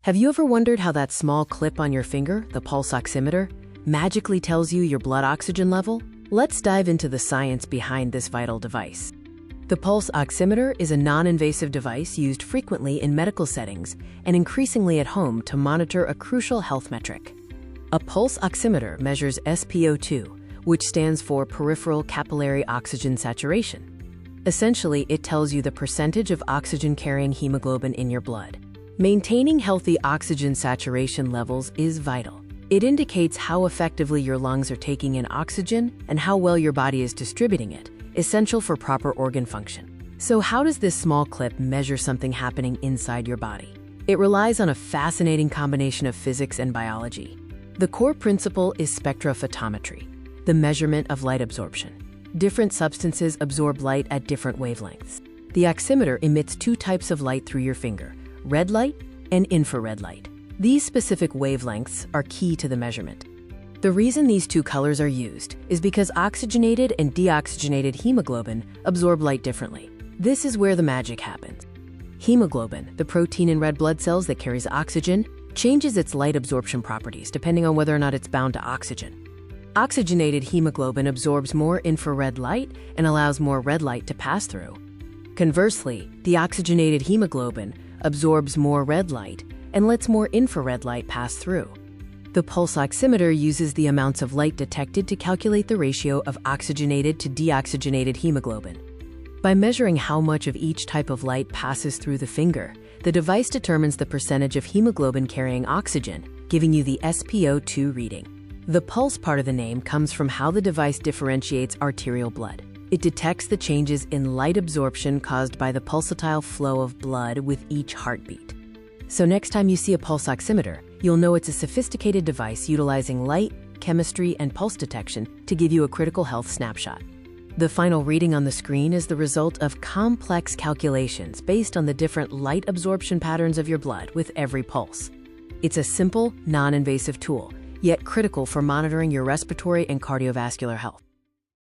Have you ever wondered how that small clip on your finger, the pulse oximeter, magically tells you your blood oxygen level? Let's dive into the science behind this vital device. The pulse oximeter is a non-invasive device used frequently in medical settings and increasingly at home to monitor a crucial health metric. A pulse oximeter measures SpO2, which stands for peripheral capillary oxygen saturation. Essentially, it tells you the percentage of oxygen-carrying hemoglobin in your blood. Maintaining healthy oxygen saturation levels is vital. It indicates how effectively your lungs are taking in oxygen and how well your body is distributing it, essential for proper organ function. So how does this small clip measure something happening inside your body? It relies on a fascinating combination of physics and biology. The core principle is spectrophotometry, the measurement of light absorption. Different substances absorb light at different wavelengths. The oximeter emits two types of light through your finger: red light and infrared light. These specific wavelengths are key to the measurement. The reason these two colors are used is because oxygenated and deoxygenated hemoglobin absorb light differently. This is where the magic happens. Hemoglobin, the protein in red blood cells that carries oxygen, changes its light absorption properties depending on whether or not it's bound to oxygen. Oxygenated hemoglobin absorbs more infrared light and allows more red light to pass through. Conversely, deoxygenated hemoglobin absorbs more red light and lets more infrared light pass through. The pulse oximeter uses the amounts of light detected to calculate the ratio of oxygenated to deoxygenated hemoglobin. By measuring how much of each type of light passes through the finger, the device determines the percentage of hemoglobin carrying oxygen, giving you the SpO2 reading. The pulse part of the name comes from how the device differentiates arterial blood. It detects the changes in light absorption caused by the pulsatile flow of blood with each heartbeat. So next time you see a pulse oximeter, you'll know it's a sophisticated device utilizing light, chemistry, and pulse detection to give you a critical health snapshot. The final reading on the screen is the result of complex calculations based on the different light absorption patterns of your blood with every pulse. It's a simple, non-invasive tool, yet critical for monitoring your respiratory and cardiovascular health.